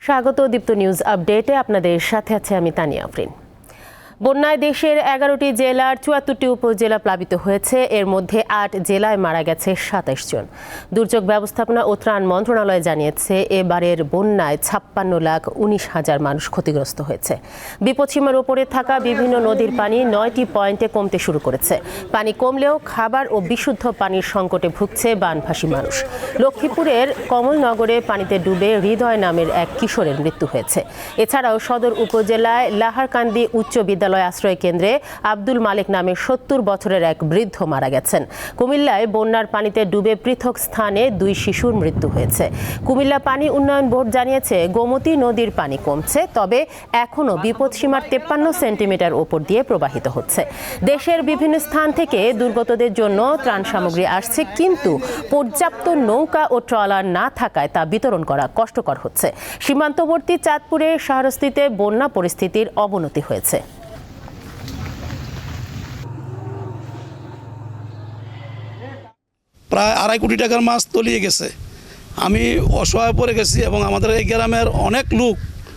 স্বাগত দীপ্ত নিউজ আপডেটে। আপনাদের সাথে আছে আমি তানিয়া আফরিন। বন্যায় দেশের ১১টি জেলার ৭৪টি উপজেলা প্লাবিত হয়েছে। এর মধ্যে ৮ জেলায় মারা গেছে ২৭ জন। দুর্যোগ ব্যবস্থাপনা ও ত্রাণ মন্ত্রণালয় জানিয়েছে, এবারের বন্যায় ৫৬,১৯,০০০ মানুষ ক্ষতিগ্রস্ত হয়েছে। বিপদসীমার উপরে থাকা বিভিন্ন নদীর পানি ৯টি পয়েন্টে কমতে শুরু করেছে। পানি কমলেও খাবার ও বিশুদ্ধ পানির সংকটে ভুগছে বানভাসী মানুষ। লক্ষ্মীপুরের কমলনগরে পানিতে ডুবে হৃদয় নামের এক কিশোরের মৃত্যু হয়েছে। এছাড়াও সদর উপজেলায় লাহারকান্দি উচ্চ বিদ্যালয় আশ্রয় কেন্দ্রে আব্দুল মালিক নামে ৭০ বছরের এক বৃদ্ধ মারা গেছেন। কুমিল্লায় বন্যার পানিতে ডুবে পৃথক স্থানে ২ শিশুর মৃত্যু হয়েছে। কুমিল্লা পানি উন্নয়ন বোর্ড জানিয়েছে, গোমতী নদীর পানি কমছে, তবে এখনও বিপদসীমার ৫৩ সেন্টিমিটার ওপর দিয়ে প্রবাহিত হচ্ছে। দেশের বিভিন্ন স্থান থেকে দুর্গতদের জন্য ত্রাণ সামগ্রী আসছে, কিন্তু পর্যাপ্ত নৌকা ও ট্রলার না থাকায় তা বিতরণ করা কষ্টকর হচ্ছে। সীমান্তবর্তী চাঁদপুরের শাহরস্তিতে বন্যা পরিস্থিতির অবনতি হয়েছে। প্রায় ২.৫ কোটি টাকার মাছ তলিয়ে গেছে। আমি অসহায় পড়ে গেছি এবং আমাদের এই গ্রামের অনেক লোক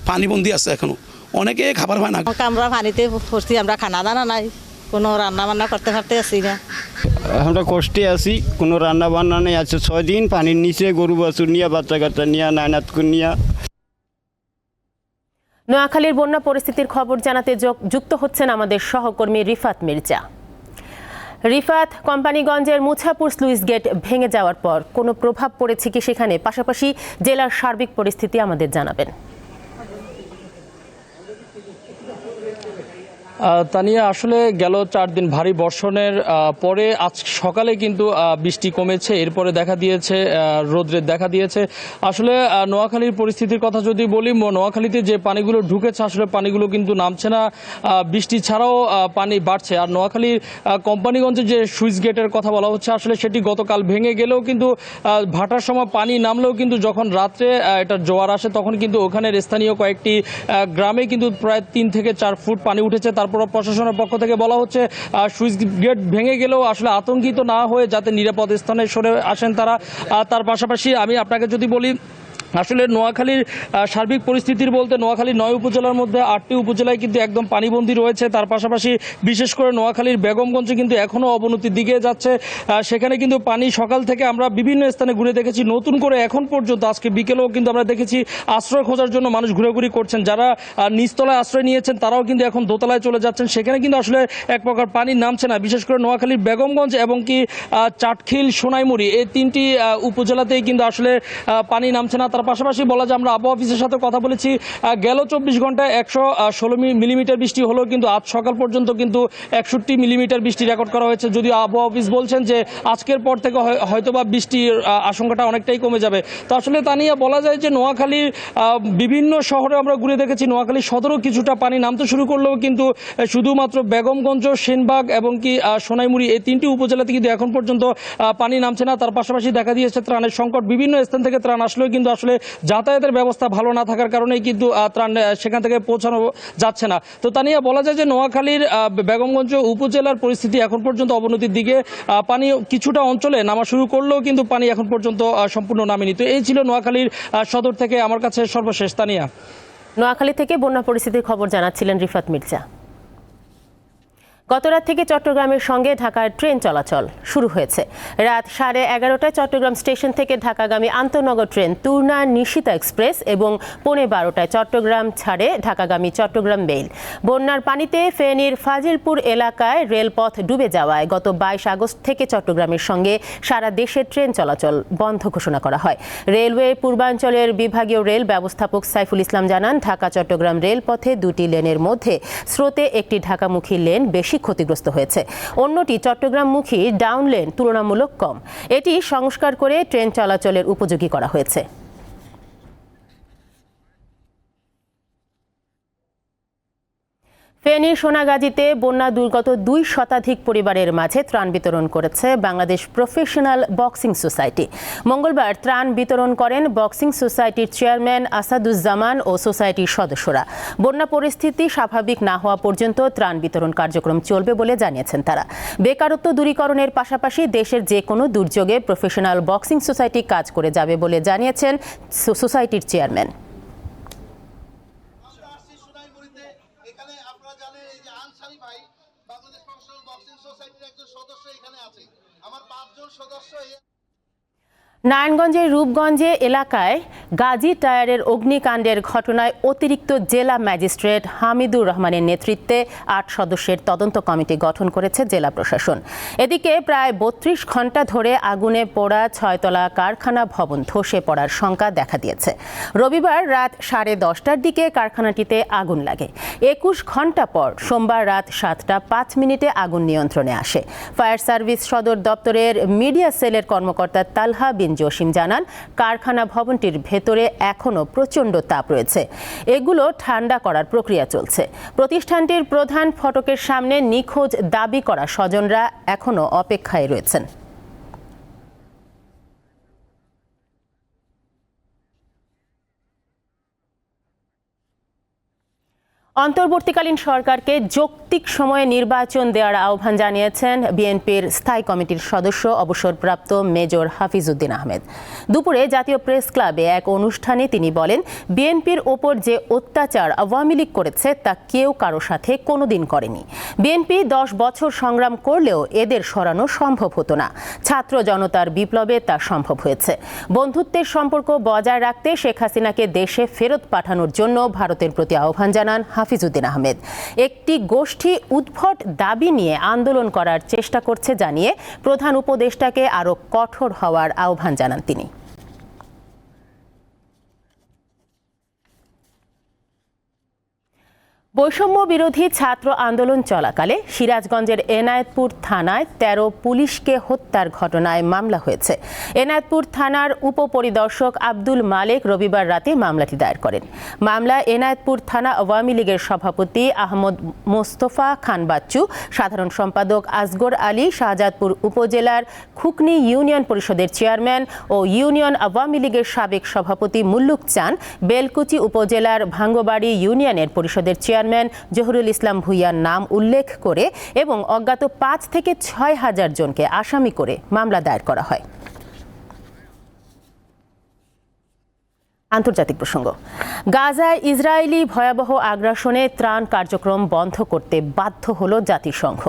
পানিবন্দী আছে, এখনো অনেকে খাবার পায় না। আমরা পানিতে পড়ছি, আমরা খানা দানা নাই, কোনো রান্না বান্না করতে পারতে আসি না। আমরা কষ্টে আছি, কোনো রান্না বান্না নেই। আছে ৬ দিন পানির নিচে, গরু বাছুর নিয়ে, বাচ্চা কাচ্চা নিয়ে, নায়নাতকুর নিয়ে। নোয়াখালীর বন্যা পরিস্থিতির খবর জানাতে যুক্ত হচ্ছেন আমাদের সহকর্মী রিফাত মির্জা। রিফাত, কোম্পানিগঞ্জের মুছাপুর স্লুইস গেট ভেঙে যাওয়ার পর কোনো প্রভাব পড়েছে কি সেখানে? পাশাপাশি জেলার সার্বিক পরিস্থিতি আমাদের জানাবেন। তানিয়া, আসলে গেল ৪ দিন ভারী বর্ষণের পরে আজ সকালে কিন্তু বৃষ্টি কমেছে, এরপরে দেখা দিয়েছে রোদ্রের দেখা দিয়েছে। আসলে নোয়াখালীর পরিস্থিতির কথা যদি বলি, নোয়াখালীতে যে পানিগুলো ঢুকেছে, আসলে পানিগুলো কিন্তু নামছে না, বৃষ্টি ছাড়াও পানি বাড়ছে। আর নোয়াখালীর কোম্পানিগঞ্জে যে সুইচ গেটের কথা বলা হচ্ছে, আসলে সেটি গতকাল ভেঙে গেলেও কিন্তু ভাটার সময় পানি নামলেও কিন্তু যখন রাত্রে এটা জোয়ার আসে, তখন কিন্তু ওখানের স্থানীয় কয়েকটি গ্রামে কিন্তু প্রায় ৩ থেকে ৪ ফুট পানি উঠেছে। তারপর প্রশাসনের পক্ষ থেকে বলা হচ্ছে সুইচ গেট ভেঙে গেলেও আসলে আতঙ্কিত না হয়ে যাতে নিরাপদ স্থানে সরে আসেন তারা। তার পাশাপাশি আমি আপনাকে যদি বলি, আসলে নোয়াখালীর সার্বিক পরিস্থিতির বলতে নোয়াখালীর ৯ উপজেলার মধ্যে ৮টি উপজেলায় কিন্তু একদম পানিবন্দী রয়েছে। তার পাশাপাশি বিশেষ করে নোয়াখালীর বেগমগঞ্জে কিন্তু এখনও অবনতির দিকে যাচ্ছে। সেখানে কিন্তু পানি সকাল থেকে আমরা বিভিন্ন স্থানে ঘুরে দেখেছি। নতুন করে এখন পর্যন্ত আজকে বিকেলেও কিন্তু আমরা দেখেছি আশ্রয় খোঁজার জন্য মানুষ ঘুরেঘুরি করছেন। যারা নিচতলায় আশ্রয় নিয়েছেন তারাও কিন্তু এখন দোতলায় চলে যাচ্ছেন। সেখানে কিন্তু আসলে এক প্রকার পানি নামছে না। বিশেষ করে নোয়াখালীর বেগমগঞ্জ এবং কি চাটখিল, সোনাইমুড়ি, এই 3টি উপজেলাতেই কিন্তু আসলে পানি নামছে না। তার পাশাপাশি বলা যায়, আমরা আবহাওয়া অফিসের সাথে কথা বলেছি, গেল ২৪ ঘন্টায় ১১৬ মিলিমিটার বৃষ্টি হলেও কিন্তু আজ সকাল পর্যন্ত কিন্তু ৬১ মিলিমিটার বৃষ্টি রেকর্ড করা হয়েছে। যদিও আবহাওয়া অফিস বলছেন যে আজকের পর থেকে হয়তোবা বৃষ্টির আশঙ্কাটা অনেকটাই কমে যাবে। তো আসলে তা নিয়ে বলা যায় যে নোয়াখালীর বিভিন্ন শহরে আমরা ঘুরে দেখেছি, নোয়াখালী সদরও কিছুটা পানি নামতে শুরু করলেও কিন্তু শুধুমাত্র বেগমগঞ্জ, সেনবাগ এবং কি সোনাইমুড়ি, এই 3টি উপজেলাতে কিন্তু এখন পর্যন্ত পানি নামছে না। তার পাশাপাশি দেখা দিয়েছে ত্রাণের সংকট। বিভিন্ন স্থান থেকে ত্রাণ আসলেও কিন্তু আসলে যাতায়াতের ব্যবস্থা ভালো না থাকার কারণেই কিন্তু ত্রাণ সেখান থেকে পৌঁছানো যাচ্ছে না। তো তা নিয়ে বলা যায় যে নোয়াখালীর বেগমগঞ্জ উপজেলার পরিস্থিতি এখন পর্যন্ত অবনতির দিকে। পানি কিছুটা অঞ্চলে নামা শুরু করলেও কিন্তু পানি এখন পর্যন্ত সম্পূর্ণ নামেনি। তো এই ছিল নোয়াখালীর সদর থেকে আমার কাছে সর্বশেষ। তানিয়া, নোয়াখালী থেকে বন্যা পরিস্থিতির খবর জানাচ্ছিলেন রিফাত মির্জা। গতরাত থেকে চট্টগ্রামের সঙ্গে ঢাকার ট্রেন চলাচল শুরু হয়েছে। রাত 11:30টায় চট্টগ্রাম স্টেশন থেকে ঢাকাগামী আন্তনগর ট্রেন তুর্না নিশিতা এক্সপ্রেস এবং 11:15টায় চট্টগ্রাম ছাড়ে ঢাকাগামী চট্টগ্রাম মেইল। বন্যার পানিতে ফেনীর ফাজিলপুর এলাকায় রেলপথ ডুবে যাওয়ায় গত 22 আগস্ট থেকে চট্টগ্রামের সঙ্গে সারা দেশের ট্রেন চলাচল বন্ধ ঘোষণা করা হয়। রেলওয়ে পূর্বাঞ্চলের বিভাগীয় রেল ব্যবস্থাপক সাইফুল ইসলাম জানান, ঢাকা চট্টগ্রাম রেলপথে 2টি লেনের মধ্যে স্রোতে একটি ঢাকামুখী লেন বেশি ক্ষতিগ্রস্ত হয়েছে, অন্যটি চট্টগ্রামমুখী ডাউন লেন তুলনামূলক কম। এটি সংস্কার করে ট্রেন চলাচলের উপযোগী করা হয়েছে। ফেনী সোনাগাজীতে বন্যা দুর্গত 2 শতাধিক পরিবারের মাঝে ত্রাণ বিতরণ করেছে বাংলাদেশ প্রফেশনাল বক্সিং সোসাইটি। মঙ্গলবার ত্রাণ বিতরণ করেন বক্সিং সোসাইটির চেয়ারম্যান আসাদুজ্জামান ও সোসাইটির সদস্যরা। বন্যা পরিস্থিতি স্বাভাবিক না হওয়া পর্যন্ত ত্রাণ বিতরণ কার্যক্রম চলবে বলে জানিয়েছেন তারা। বেকারত্ব দূরীকরণের পাশাপাশি দেশের যে কোনো দুর্যোগে প্রফেশনাল বক্সিং সোসাইটি কাজ করে যাবে বলে জানিয়েছেন সোসাইটির চেয়ারম্যান। এখানে আপনারা জানেন এই যে আনসারি ভাই বাংলাদেশ প্রফেশনাল বক্সিং সোসাইটির একজন সদস্য এখানে আছে। আমার 5 জন সদস্য নারায়ণগঞ্জের রূপগঞ্জে এলাকায় গাজী টায়ারের অগ্নিকাণ্ডের ঘটনায় অতিরিক্ত জেলা ম্যাজিস্ট্রেট হামিদুর রহমানের নেতৃত্বে 8 সদস্যের তদন্ত কমিটি গঠন করেছে জেলা প্রশাসন। এদিকে প্রায় 32 ঘন্টা ধরে আগুনে পোড়া 6তলা কারখানা ভবন ধসে পড়ার শঙ্কা দেখা দিয়েছে। রবিবার রাত 10:30টার দিকে কারখানাটিতে আগুন লাগে। 21 ঘন্টা পর সোমবার রাত 7:05 আগুন নিয়ন্ত্রণে আসে। ফায়ার সার্ভিস সদর দপ্তরের মিডিয়া সেলের কর্মকর্তা তালহা জসিম জানান, কারখানা ভবনটির ভেতরে এখনো প্রচণ্ড তাপ রয়েছে। এগুলো ঠান্ডা করার প্রক্রিয়া চলছে। প্রতিষ্ঠানটির প্রধান ফটকের সামনে নিখোঁজ দাবি করা স্বজনরা এখনো অপেক্ষায় রয়েছেন। অন্তর্বর্তীকালীন সরকারকে যৌক্তিক সময়ে নির্বাচন দেওয়ার আহ্বান জানিয়েছেন বিএনপির স্থায়ী কমিটির সদস্য অবসরপ্রাপ্ত মেজর হাফিজউদ্দিন আহমেদ। দুপুরে জাতীয় প্রেস ক্লাবে এক অনুষ্ঠানে তিনি বলেন, বিএনপির ওপর যে অত্যাচার আওয়ামী লীগ করেছে তা কেউ কারো সাথে কোনোদিন করেনি। বিএনপি 10 বছর সংগ্রাম করলেও এদের সরানো সম্ভব হতো না। ছাত্র জনতার বিপ্লবে তা সম্ভব হয়েছে। বন্ধুত্বের সম্পর্ক বজায় রাখতে শেখ হাসিনাকে দেশে ফেরত পাঠানোর জন্য ভারতের প্রতি আহ্বান জানান হাফিজউদ্দিন আহমেদ। একটি গোষ্ঠী উদ্ভট দাবি নিয়ে আন্দোলন করার চেষ্টা করছে জানিয়ে প্রধান উপদেষ্টাকে আরও কঠোর হওয়ার আহ্বান জানান তিনি। বৈষম্য বিরোধী ছাত্র আন্দোলন চলাকালে সিরাজগঞ্জের এনায়েতপুর থানায় 13 পুলিশকে হত্যার ঘটনায় মামলা হয়েছে। এনায়েতপুর থানার উপপরিদর্শক আব্দুল মালেক রবিবার রাতে মামলাটি দায়ের করেন। মামলায় এনায়েতপুর থানা আওয়ামী লীগের সভাপতি আহমদ মোস্তফা খান বাচ্চু, সাধারণ সম্পাদক আসগর আলী, শাহজাদপুর উপজেলার খুকনি ইউনিয়ন পরিষদের চেয়ারম্যান ও ইউনিয়ন আওয়ামী লীগের সাবেক সভাপতি মুল্লুক চান, বেলকুচি উপজেলার ভাঙ্গবাড়ি ইউনিয়নের পরিষদের চেয়ারম্যান জহুরুল ইসলাম ভুইয়ার নাম উল্লেখ করে এবং অজ্ঞাত 5 থেকে 6 হাজার জনকে আসামি করে মামলা দায়ের করা হয়। আন্তর্জাতিক প্রসঙ্গ। গাজায় ইসরায়েলি ভয়াবহ আগ্রাসনে ত্রাণ কার্যক্রম বন্ধ করতে বাধ্য হল জাতিসংঘ।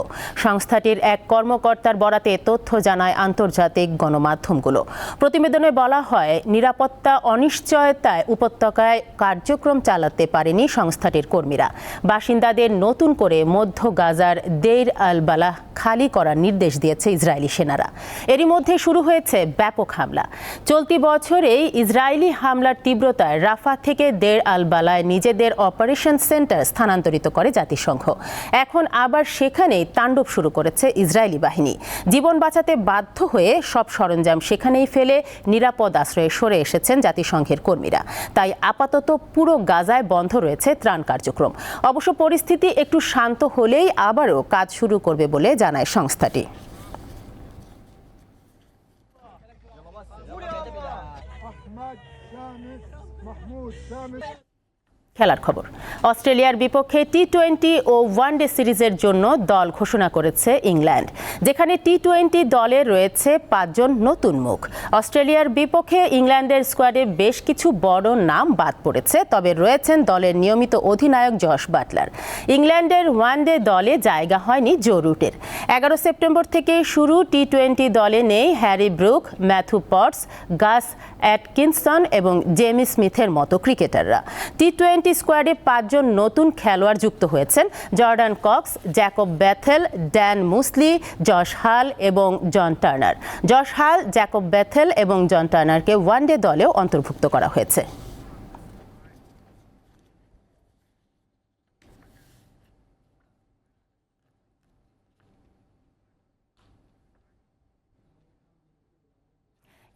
সংস্থাটির এক কর্মকর্তার বরাতে তথ্য জানায় আন্তর্জাতিক গণমাধ্যমগুলো। প্রতিবেদনে বলা হয়, নিরাপত্তা অনিশ্চয়তায় উপত্যকায় কার্যক্রম চালাতে পারেনি সংস্থাটির কর্মীরা। বাসিন্দাদের নতুন করে মধ্য গাজার দেইর আল বালাহ খালি করার নির্দেশ দিয়েছে ইসরায়েলি সেনারা। এরই মধ্যে শুরু হয়েছে ব্যাপক হামলা। চলতি বছরেই ইসরায়েলি হামলার তীব্রতায় রাফা থেকে দেইর আল বালায় নিজেদের অপারেশন সেন্টার স্থানান্তরিত করে জাতিসংঘ। এখন আবার সেখানেই তাণ্ডব শুরু করেছে ইসরায়েলি বাহিনী। জীবন বাঁচাতে বাধ্য হয়ে সব সরঞ্জাম সেখানেই ফেলে নিরাপদ আশ্রয়ে সরে এসেছেন জাতিসংঘের কর্মীরা। তাই আপাতত পুরো গাজায় বন্ধ রয়েছে ত্রাণ কার্যক্রম। অবশ্য পরিস্থিতি একটু শান্ত হলেই আবারও কাজ শুরু করবে বলে জানায় সংস্থাটি। খেলার খবর। অস্ট্রেলিয়ার বিপক্ষে টি-20 ও ওয়ানডে সিরিজের জন্য দল ঘোষণা করেছে ইংল্যান্ড, যেখানে টি-20 দলে রয়েছে 5 জন নতুন মুখ। অস্ট্রেলিয়ার বিপক্ষে ইংল্যান্ডের স্কোয়াডে বেশ কিছু বড় নাম বাদ পড়েছে, তবে রয়েছেন দলের নিয়মিত অধিনায়ক জশ বাটলার। ইংল্যান্ডের ওয়ানডে দলে জায়গা হয়নি জো রুটের। 11 সেপ্টেম্বর থেকে শুরু টি-20 দলে নেই হ্যারি ব্রুক, ম্যাথু পটস, গাস অ্যাটকিনসন এবং জেমি স্মিথের মতো ক্রিকেটাররা। টি-20 স্কোয়াডে 5 জন নতুন খেলোয়াড় যুক্ত হয়েছেন: Jordan Cox, Jacob Bethell, Dan Mousley, Josh Hull এবং John Turner. Josh Hull, Jacob Bethell এবং জন টার্নারকে ওয়ানডে দলেও অন্তর্ভুক্ত করা হয়েছে।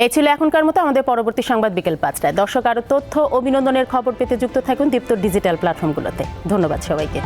এই ছিল এখনকার মতো। আমাদের পরবর্তী সংবাদ বিকেল 5টায়। দর্শক, আরও তথ্য ও বিনোদনের খবর পেতে যুক্ত থাকুন দীপ্ত ডিজিটাল প্ল্যাটফর্মগুলোতে। ধন্যবাদ সবাইকে।